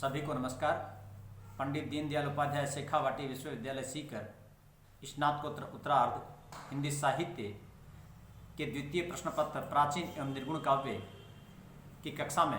सभी को नमस्कार। पंडित दीनदयाल उपाध्याय शेखावाटी विश्वविद्यालय सीकर स्नातकोत्तर उत्तरार्ध हिंदी साहित्य के द्वितीय प्रश्न पत्र प्राचीन एवं निर्गुण काव्य की कक्षा में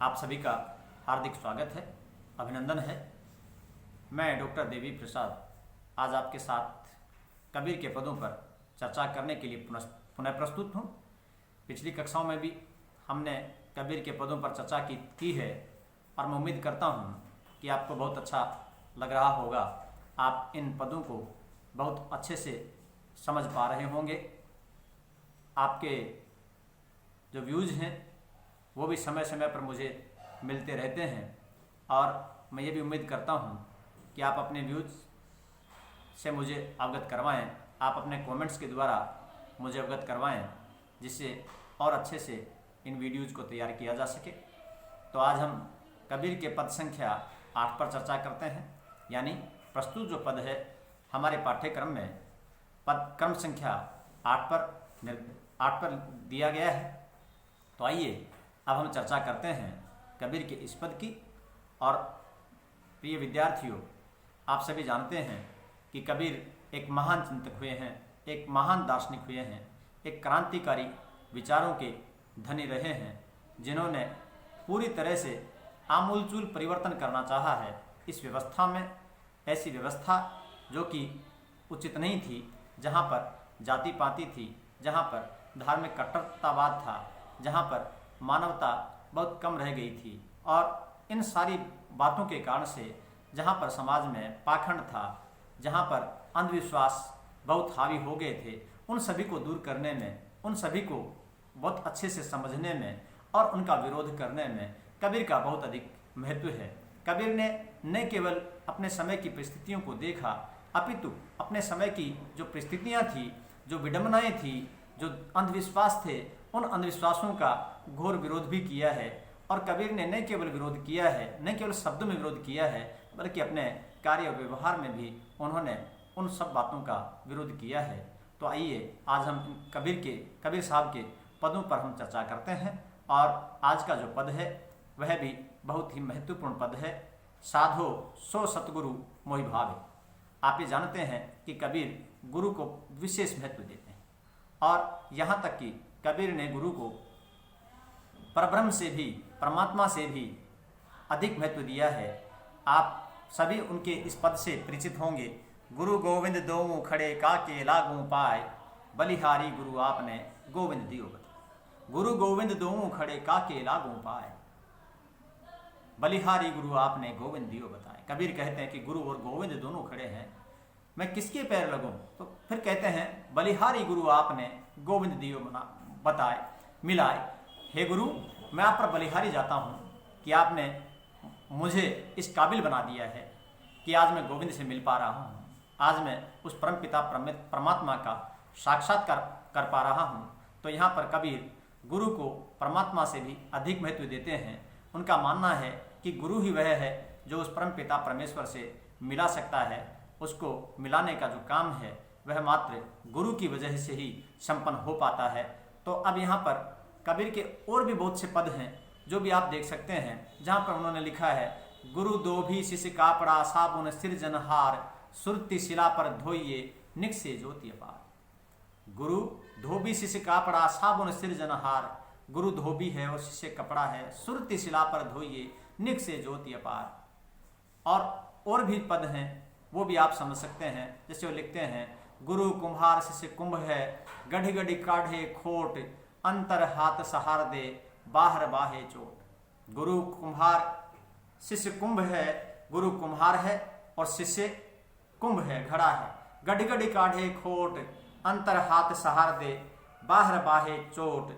आप सभी का हार्दिक स्वागत है, अभिनंदन है। मैं डॉक्टर देवी प्रसाद आज आपके साथ कबीर के पदों पर चर्चा करने के लिए पुनः प्रस्तुत हूँ। पिछली कक्षाओं में भी हमने कबीर के पदों पर चर्चा की है और मैं उम्मीद करता हूँ कि आपको बहुत अच्छा लग रहा होगा। आप इन पदों को बहुत अच्छे से समझ पा रहे होंगे। आपके जो व्यूज़ हैं वो भी समय समय पर मुझे मिलते रहते हैं और मैं ये भी उम्मीद करता हूँ कि आप अपने व्यूज़ से मुझे अवगत करवाएं, आप अपने कमेंट्स के द्वारा मुझे अवगत करवाएं, जिससे और अच्छे से इन वीडियोज़ को तैयार किया जा सके। तो आज हम कबीर के पद संख्या 8 पर चर्चा करते हैं, यानी प्रस्तुत जो पद है हमारे पाठ्यक्रम में पद क्रम संख्या 8 पर दिया गया है। तो आइए अब हम चर्चा करते हैं कबीर के इस पद की। और प्रिय विद्यार्थियों, आप सभी जानते हैं कि कबीर एक महान चिंतक हुए हैं, एक महान दार्शनिक हुए हैं, एक क्रांतिकारी विचारों के धनी रहे हैं, जिन्होंने पूरी तरह से आमूलचूल परिवर्तन करना चाहा है इस व्यवस्था में। ऐसी व्यवस्था जो कि उचित नहीं थी, जहाँ पर जाति पाति थी, जहाँ पर धार्मिक कट्टरतावाद था, जहाँ पर मानवता बहुत कम रह गई थी, और इन सारी बातों के कारण से जहाँ पर समाज में पाखंड था, जहाँ पर अंधविश्वास बहुत हावी हो गए थे, उन सभी को दूर करने में, उन सभी को बहुत अच्छे से समझने में और उनका विरोध करने में कबीर का बहुत अधिक महत्व है। कबीर ने न केवल अपने समय की परिस्थितियों को देखा, अपितु अपने समय की जो परिस्थितियाँ थी, जो विडंबनाएँ थी, जो अंधविश्वास थे, उन अंधविश्वासों का घोर विरोध भी किया है। और कबीर ने न केवल विरोध किया है, न केवल शब्दों में विरोध किया है, बल्कि अपने कार्य और व्यवहार में भी उन्होंने उन सब बातों का विरोध किया है। तो आइए आज हम कबीर साहब के पदों पर हम चर्चा करते हैं। और आज का जो पद है वह भी बहुत ही महत्वपूर्ण पद है। साधो सो सतगुरु मोहि भावे। आप ये जानते हैं कि कबीर गुरु को विशेष महत्व देते हैं, और यहाँ तक कि कबीर ने गुरु को परब्रह्म से भी, परमात्मा से भी अधिक महत्व दिया है। आप सभी उनके इस पद से परिचित होंगे। गुरु गोविंद दोऊ खड़े काके लागू पाए, बलिहारी गुरु आपने गोविंद दियो बताए। गुरु गोविंद दोऊ खड़े काके लागू पाए, बलिहारी गुरु आपने गोविंद दियो बताए। कबीर कहते हैं कि गुरु और गोविंद दोनों खड़े हैं, मैं किसके पैर लगूं? तो फिर कहते हैं बलिहारी गुरु आपने गोविंद दियो बताए मिलाए। हे गुरु, मैं आप पर बलिहारी जाता हूँ कि आपने मुझे इस काबिल बना दिया है कि आज मैं गोविंद से मिल पा रहा हूँ, आज मैं उस परम पिता परमात्मा का साक्षात्कार कर पा रहा हूँ। तो यहाँ पर कबीर गुरु को परमात्मा से भी अधिक महत्व देते हैं। उनका मानना है कि गुरु ही वह है जो उस परम पिता परमेश्वर से मिला सकता है। उसको मिलाने का जो काम है वह मात्र गुरु की वजह से ही संपन्न हो पाता है। तो अब यहाँ पर कबीर के और भी बहुत से पद हैं जो भी आप देख सकते हैं, जहाँ पर उन्होंने लिखा है गुरु दो भी शिष्य कापड़ा साबुन सिरजनहार, सुरती शिला पर धोइए निक से ज्योति अपार। गुरु धोबी शिष्य कापड़ा साबुन सिरजनहार, गुरु धोबी है और शिष्य कपड़ा है, सुरती शिला पर धोइए निक से ज्योति अपार। और भी पद हैं वो भी आप समझ सकते हैं। जैसे वो लिखते हैं गुरु कुम्हार शिष्य कुंभ है, गढ़ी गढ़ी काढ़े खोट, अंतर हाथ सहार दे बाहर बाहे चोट। गुरु कुम्हार शिष्य कुंभ है, गुरु कुम्हार है और शिष्य कुंभ है, घड़ा है। गढ़ी गढ़ी काढ़े खोट, अंतर हाथ सहार दे बाहर बाहे चोट।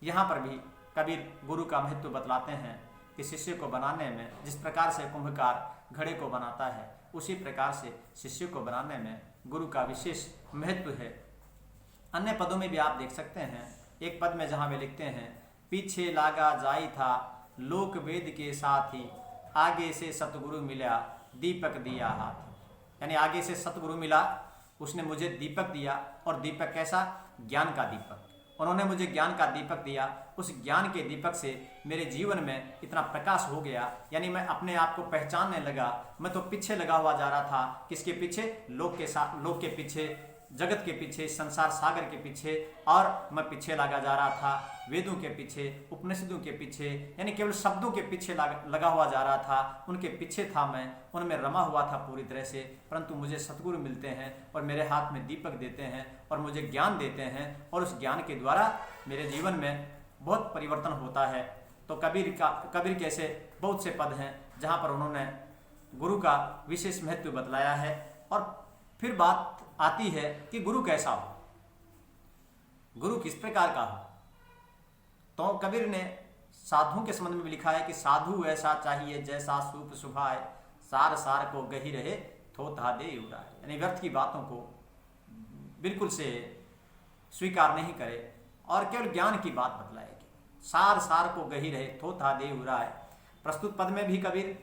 यहाँ पर भी कबीर गुरु का महत्व बतलाते हैं कि शिष्य को बनाने में जिस प्रकार से कुंभकार घड़े को बनाता है, उसी प्रकार से शिष्य को बनाने में गुरु का विशेष महत्व है। अन्य पदों में भी आप देख सकते हैं। एक पद में जहाँ वे लिखते हैं पीछे लागा जाई था लोक वेद के साथ ही, आगे से सतगुरु मिला दीपक दिया हाथ। यानी आगे से सतगुरु मिला, उसने मुझे दीपक दिया, और दीपक कैसा? ज्ञान का दीपक। उन्होंने मुझे ज्ञान का दीपक दिया। उस ज्ञान के दीपक से मेरे जीवन में इतना प्रकाश हो गया, यानी मैं अपने आप को पहचानने लगा। मैं तो पीछे लगा हुआ जा रहा था, किसके पीछे? लोक के पीछे, जगत के पीछे, संसार सागर के पीछे, और मैं पीछे लगा जा रहा था वेदों के पीछे, उपनिषदों के पीछे, यानी केवल शब्दों के पीछे लगा हुआ जा रहा था। उनके पीछे था मैं, उनमें रमा हुआ था पूरी तरह से। परंतु मुझे सतगुरु मिलते हैं और मेरे हाथ में दीपक देते हैं और मुझे ज्ञान देते हैं, और उस ज्ञान के द्वारा मेरे जीवन में बहुत परिवर्तन होता है। तो कबीर के ऐसे बहुत से पद हैं जहाँ पर उन्होंने गुरु का विशेष महत्व बतलाया है। और फिर बात आती है कि गुरु कैसा हो, गुरु किस प्रकार का हो। तो कबीर ने साधुओं के संबंध में भी लिखा है कि साधु ऐसा चाहिए जैसा सूप सुभाए, सार सार को गही रहे थोथा दे उड़ाए, यानी व्यर्थ की बातों को बिल्कुल से स्वीकार नहीं करे और केवल ज्ञान की बात बतलाएगी। सार सार को गही रहे थोथा दे उड़ाए। प्रस्तुत पद में भी कबीर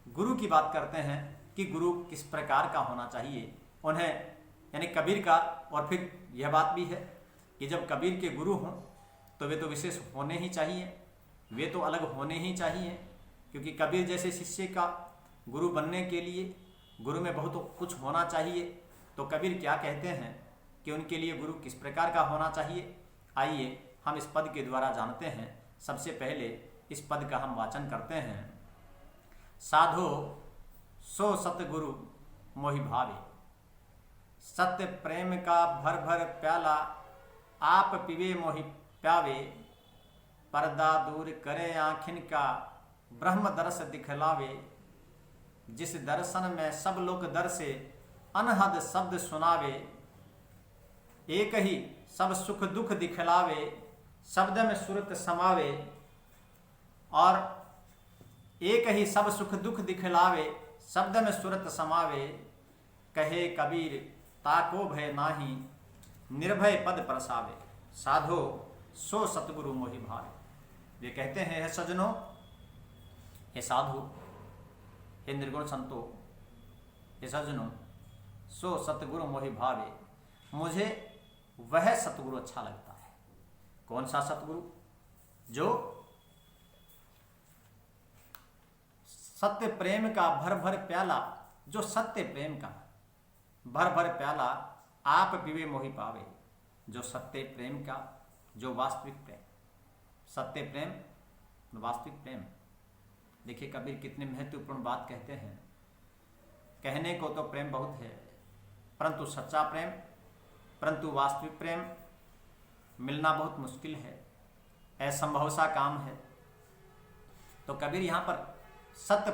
गुरु की बात करते हैं कि गुरु किस प्रकार का होना चाहिए उन्हें, यानी कबीर का। और फिर यह बात भी है कि जब कबीर के गुरु हों तो वे तो विशेष होने ही चाहिए, वे तो अलग होने ही चाहिए, क्योंकि कबीर जैसे शिष्य का गुरु बनने के लिए गुरु में बहुत कुछ होना चाहिए। तो कबीर क्या कहते हैं कि उनके लिए गुरु किस प्रकार का होना चाहिए, आइए हम इस पद के द्वारा जानते हैं। सबसे पहले इस पद का हम वाचन करते हैं। साधो सो सतगुरु मोहि भावे, सत्य प्रेम का भर भर प्याला, आप पीवे मोहि प्यावे, पर्दा दूर करे आँखिन का, ब्रह्म दर्श दिखलावे, जिस दर्शन में सब लोग दर्शे, अनहद शब्द सुनावे, एक ही सब सुख दुख दिखलावे, शब्द में सुरत समावे, और एक ही सब सुख दुख दिखलावे, शब्द में सुरत समावे, कहे कबीर ताको भय नाही, निर्भय पद परसावे, साधो सो सतगुरु मोहि भावे। वे कहते हैं, हे सज्जनों, हे साधु, हे निर्गुण संतो, हे सज्जनों, सो सतगुरु मोहि भावे, मुझे वह सतगुरु अच्छा लगता है। कौन सा सतगुरु? जो सत्य प्रेम का भर भर प्याला, जो सत्य प्रेम का भर भर प्याला, आप पीवे मोहि पावे, जो सत्य प्रेम का, जो वास्तविक प्रेम, सत्य प्रेम, वास्तविक प्रेम। देखिए कबीर कितने महत्वपूर्ण बात कहते हैं। कहने को तो प्रेम बहुत है, परंतु सच्चा प्रेम, परंतु वास्तविक प्रेम मिलना बहुत मुश्किल है, असंभव सा काम है। तो कबीर यहाँ पर सत्य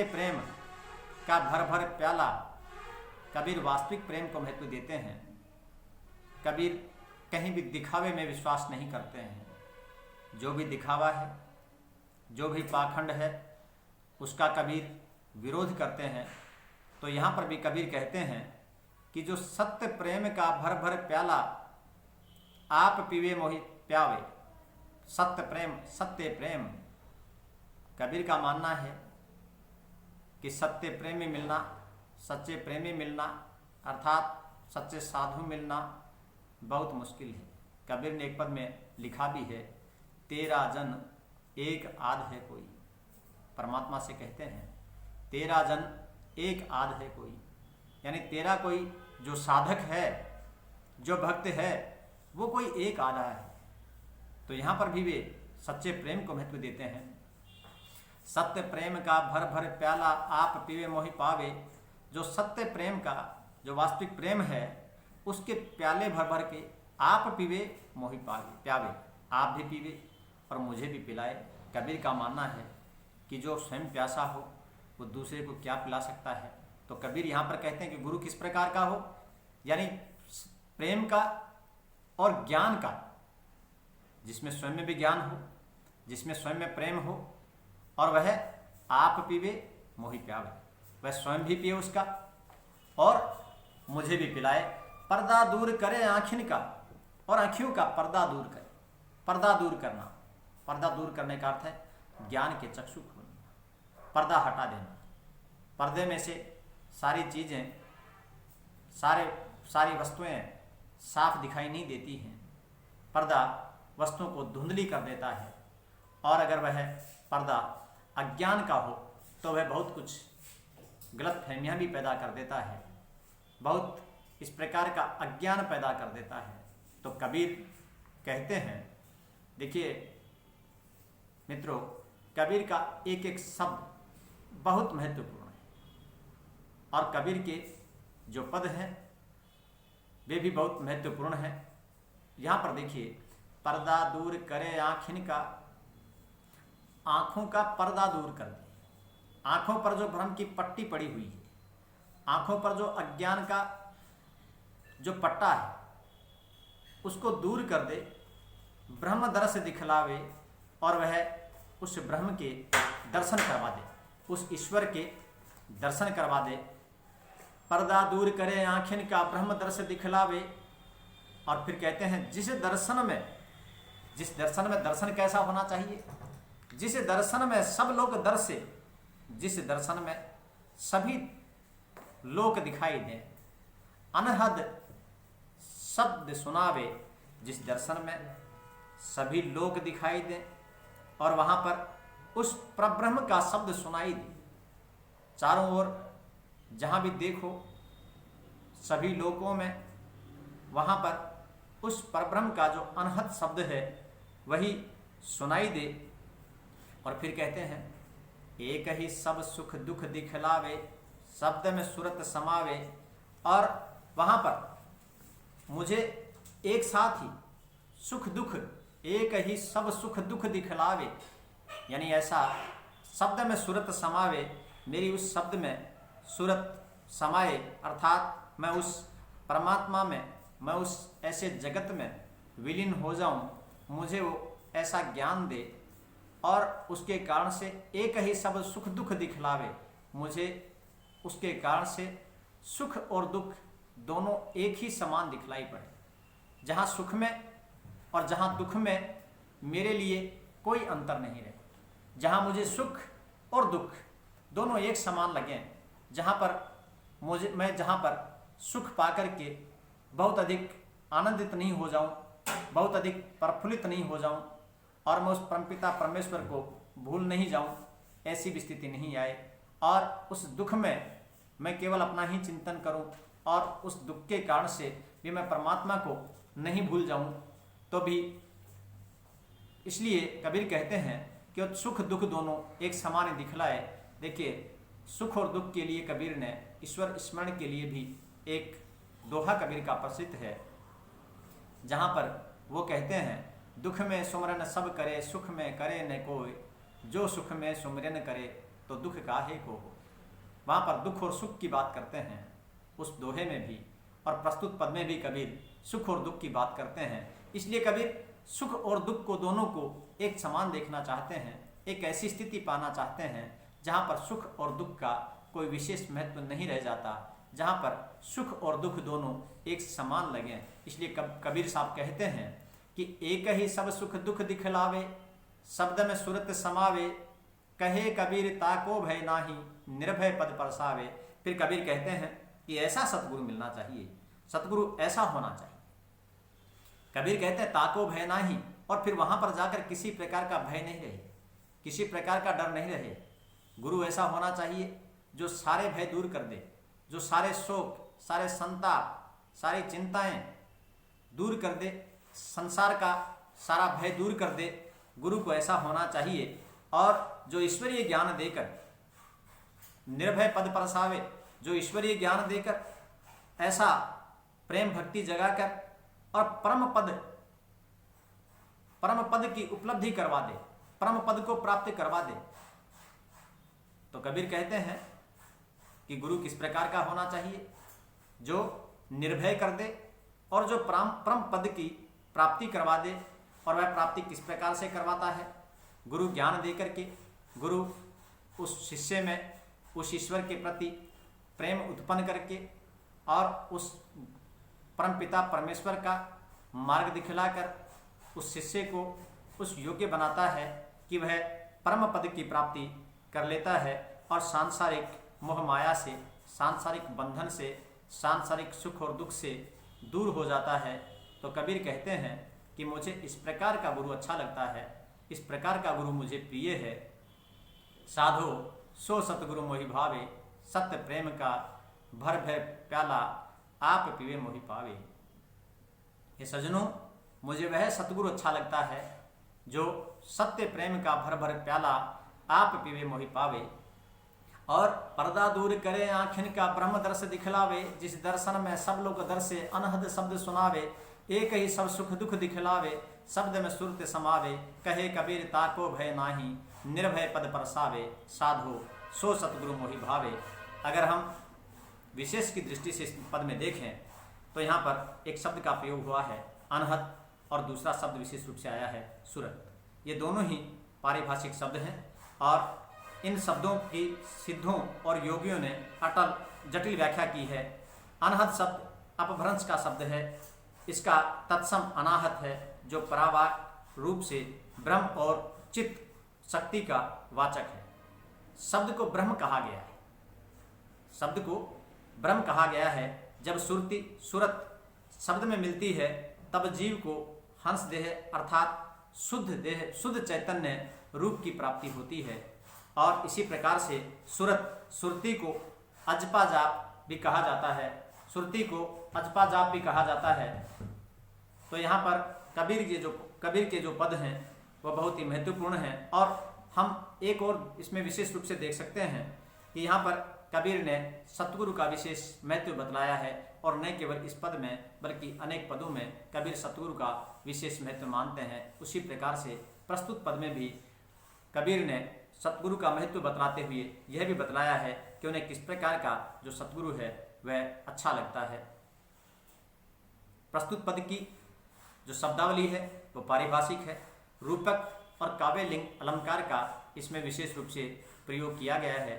प्रेम का भर भर प्याला, कबीर वास्तविक प्रेम को महत्व देते हैं। कबीर कहीं भी दिखावे में विश्वास नहीं करते हैं। जो भी दिखावा है, जो भी पाखंड है, उसका कबीर विरोध करते हैं। तो यहाँ पर भी कबीर कहते हैं कि जो सत्य प्रेम का भर भर प्याला, आप पीवे मोहि प्यावे, सत्य प्रेम। कबीर का मानना है कि सत्य प्रेमी मिलना, सच्चे प्रेमी मिलना, अर्थात सच्चे साधु मिलना बहुत मुश्किल है। कबीर ने एक पद में लिखा भी है, तेरा जन एक आध है कोई। परमात्मा से कहते हैं, तेरा जन एक आध है कोई, यानी तेरा कोई जो साधक है, जो भक्त है, वो कोई एक आधा है। तो यहाँ पर भी वे सच्चे प्रेम को महत्व देते हैं। सत्य प्रेम का भर भर प्याला, आप पीवे मोहि पावे। जो सत्य प्रेम का, जो वास्तविक प्रेम है, उसके प्याले भर भर के आप पीवे मोहि प्यावे, आप भी पीवे और मुझे भी पिलाए। कबीर का मानना है कि जो स्वयं प्यासा हो वो दूसरे को क्या पिला सकता है। तो कबीर यहाँ पर कहते हैं कि गुरु किस प्रकार का हो, यानी प्रेम का और ज्ञान का, जिसमें स्वयं में भी ज्ञान हो, जिसमें स्वयं में प्रेम हो, और वह आप पीवे मोहि प्यावे, वह स्वयं भी पिए उसका और मुझे भी पिलाए। पर्दा दूर करे आँखिन का, और आँखियों का पर्दा दूर करे। पर्दा दूर करना, पर्दा दूर करने का अर्थ है ज्ञान के चक्षु खोलना, पर्दा हटा देना। पर्दे में से सारी चीज़ें, सारी वस्तुएं साफ दिखाई नहीं देती हैं, पर्दा वस्तुओं को धुंधली कर देता है, और अगर वह पर्दा अज्ञान का हो तो वह बहुत कुछ गलत फहमियाँ भी पैदा कर देता है, बहुत इस प्रकार का अज्ञान पैदा कर देता है। तो कबीर कहते हैं, देखिए मित्रों, कबीर का एक एक शब्द बहुत महत्वपूर्ण है, और कबीर के जो पद हैं वे भी बहुत महत्वपूर्ण हैं। यहाँ पर देखिए, पर्दा दूर करे आँखिन का, आँखों का पर्दा दूर कर दे। आँखों पर जो भ्रम की पट्टी पड़ी हुई है, आँखों पर जो अज्ञान का जो पट्टा है उसको दूर कर दे, ब्रह्म दर्श दिखलावे, और वह उस ब्रह्म के दर्शन करवा दे, उस ईश्वर के दर्शन करवा दे। पर्दा दूर करे आँखिन का, ब्रह्म दर्श दिखलावे। और फिर कहते हैं, जिस दर्शन में दर्शन कैसा होना चाहिए, जिस दर्शन में सब लोग दर्शे, जिस दर्शन में सभी लोक दिखाई दें, अनहद शब्द सुनावे, जिस दर्शन में सभी लोक दिखाई दें और वहाँ पर उस परब्रह्म का शब्द सुनाई दे। चारों ओर जहाँ भी देखो सभी लोकों में वहाँ पर उस परब्रह्म का जो अनहद शब्द है वही सुनाई दे। और फिर कहते हैं, एक ही सब सुख दुख दिखलावे, शब्द में सूरत समावे। और वहाँ पर मुझे एक साथ ही सुख दुख, एक ही सब सुख दुख दिखलावे, यानी ऐसा शब्द में सूरत समावे, मेरी उस शब्द में सूरत समाए, अर्थात मैं उस परमात्मा में, मैं उस ऐसे जगत में विलीन हो जाऊं, मुझे वो ऐसा ज्ञान दे, और उसके कारण से एक ही सब सुख दुख दिखलावे, मुझे उसके कारण से सुख और दुख दोनों एक ही समान दिखलाई पड़े। जहाँ सुख में और जहाँ दुख में मेरे लिए कोई अंतर नहीं रहे, जहाँ मुझे सुख और दुख दोनों एक समान लगें, जहाँ पर मैं जहाँ पर सुख पाकर के बहुत अधिक आनंदित नहीं हो जाऊँ, बहुत अधिक प्रफुल्लित नहीं हो जाऊँ, और मैं उस परमपिता परमेश्वर को भूल नहीं जाऊँ, ऐसी भी स्थिति नहीं आए। और उस दुख में मैं केवल अपना ही चिंतन करूँ, और उस दुख के कारण से भी मैं परमात्मा को नहीं भूल जाऊँ, तो भी इसलिए कबीर कहते हैं कि सुख दुख दोनों एक समान दिखलाए। देखिए, सुख और दुख के लिए कबीर ने ईश्वर स्मरण के लिए भी एक दोहा कबीर का प्रसिद्ध है, जहाँ पर वो कहते हैं, दुख में सुमरन सब करे, सुख में करे न कोई, जो सुख में सुमरन करे तो दुख काहे को हो। वहाँ पर दुख और सुख की बात करते हैं उस दोहे में भी, और प्रस्तुत पद में भी कबीर सुख और दुख की बात करते हैं। इसलिए कबीर सुख और दुख को दोनों को एक समान देखना चाहते हैं, एक ऐसी स्थिति पाना चाहते हैं जहाँ पर सुख और दुख का कोई विशेष महत्व नहीं रह जाता, जहाँ पर सुख और दुख दोनों एक समान लगें। इसलिए कबीर साहब कहते हैं कि एक ही सब सुख दुख दिखलावे, शब्द में सूरत समावे, कहे कबीर ताको भय नाही, निर्भय पद परसावे। फिर कबीर कहते हैं कि ऐसा सतगुरु मिलना चाहिए, सतगुरु ऐसा होना चाहिए। कबीर कहते हैं ताको भय नाही, और फिर वहां पर जाकर किसी प्रकार का भय नहीं रहे, किसी प्रकार का डर नहीं रहे। गुरु ऐसा होना चाहिए जो सारे भय दूर कर दे, जो सारे शोक, सारे संताप, सारी चिंताएं दूर कर दे, संसार का सारा भय दूर कर दे। गुरु को ऐसा होना चाहिए, और जो ईश्वरीय ज्ञान देकर निर्भय पद परसावे, जो ईश्वरीय ज्ञान देकर ऐसा प्रेम भक्ति जगाकर और परम पद की उपलब्धि करवा दे, परम पद को प्राप्त करवा दे। तो कबीर कहते हैं कि गुरु किस प्रकार का होना चाहिए, जो निर्भय कर दे और जो परम पद की प्राप्ति करवा दे। और वह प्राप्ति किस प्रकार से करवाता है? गुरु ज्ञान दे करके, गुरु उस शिष्य में उस ईश्वर के प्रति प्रेम उत्पन्न करके, और उस परमपिता परमेश्वर का मार्ग दिखलाकर उस शिष्य को उस योग्य बनाता है कि वह परम पद की प्राप्ति कर लेता है, और सांसारिक मोह माया से, सांसारिक बंधन से, सांसारिक सुख और दुख से दूर हो जाता है। तो कबीर कहते हैं कि मुझे इस प्रकार का गुरु अच्छा लगता है, इस प्रकार का गुरु मुझे प्रिय है। साधो सो सतगुरु मोहि भावे, सत्य प्रेम का भर भर प्याला आप पीवे मोहि पावे। ये सजनों, मुझे वह सतगुरु अच्छा लगता है जो सत्य प्रेम का भर भर प्याला आप पीवे मोहि पावे। और पर्दा दूर करे आँखिन का ब्रह्म दर्श दिखलावे, जिस दर्शन में सब लोग दर्शे अनहद शब्द सुनावे। एक ही सब सुख दुख दिखलावे, शब्द में सुरत समावे। कहे कबीर ताको भय नाही, निर्भय पद परसावे। साधो सो सतगुरु मोहि भावे। अगर हम विशेष की दृष्टि से इस पद में देखें तो यहाँ पर एक शब्द का प्रयोग हुआ है अनहद, और दूसरा शब्द विशेष रूप से आया है सुरत। ये दोनों ही पारिभाषिक शब्द हैं और इन शब्दों की सिद्धों और योगियों ने अटल जटिल व्याख्या की है। अनहद शब्द अपभ्रंश का शब्द है, इसका तत्सम अनाहत है जो परावाक रूप से ब्रह्म और चित्त शक्ति का वाचक है। शब्द को ब्रह्म कहा गया है, शब्द को ब्रह्म कहा गया है। जब सुरति सुरत शब्द में मिलती है तब जीव को हंस देह अर्थात शुद्ध देह शुद्ध चैतन्य रूप की प्राप्ति होती है। और इसी प्रकार से सुरत सुरती को अजपा जाप भी कहा जाता है, सुरती को अजपा जाप भी कहा जाता है। तो यहाँ पर कबीर के जो पद हैं वह बहुत ही महत्वपूर्ण हैं। और हम एक और इसमें विशेष रूप से देख सकते हैं कि यहाँ पर कबीर ने सतगुरु का विशेष महत्व बतलाया है, और न केवल इस पद में बल्कि अनेक पदों में कबीर सतगुरु का विशेष महत्व मानते हैं। उसी प्रकार से प्रस्तुत पद में भी कबीर ने सतगुरु का महत्व बतलाते हुए यह भी बतलाया है कि उन्हें किस प्रकार का जो सतगुरु है वह अच्छा लगता है। प्रस्तुत पद की जो शब्दावली है वो पारिभाषिक है। रूपक और काव्य लिंग अलंकार का इसमें विशेष रूप से प्रयोग किया गया है।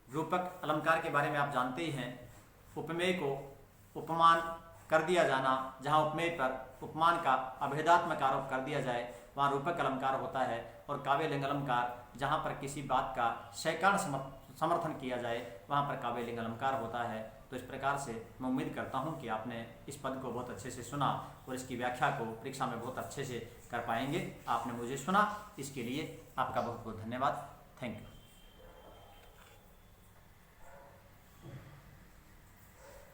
रूपक अलंकार के बारे में आप जानते ही हैं। उपमेय को उपमान कर दिया जाना, जहाँ उपमेय पर उपमान का अभेदात्मक आरोप कर दिया जाए वहाँ रूपक अलंकार होता है। और काव्य लिंग अलंकार जहाँ पर किसी बात का सैकड़ समर्थन किया जाए वहाँ पर काव्य लिंग अलंकार होता है। तो इस प्रकार से मैं उम्मीद करता हूँ कि आपने इस पद को बहुत अच्छे से सुना और इसकी व्याख्या को परीक्षा में बहुत अच्छे से कर पाएंगे। आपने मुझे सुना, इसके लिए आपका बहुत बहुत धन्यवाद। Thank you.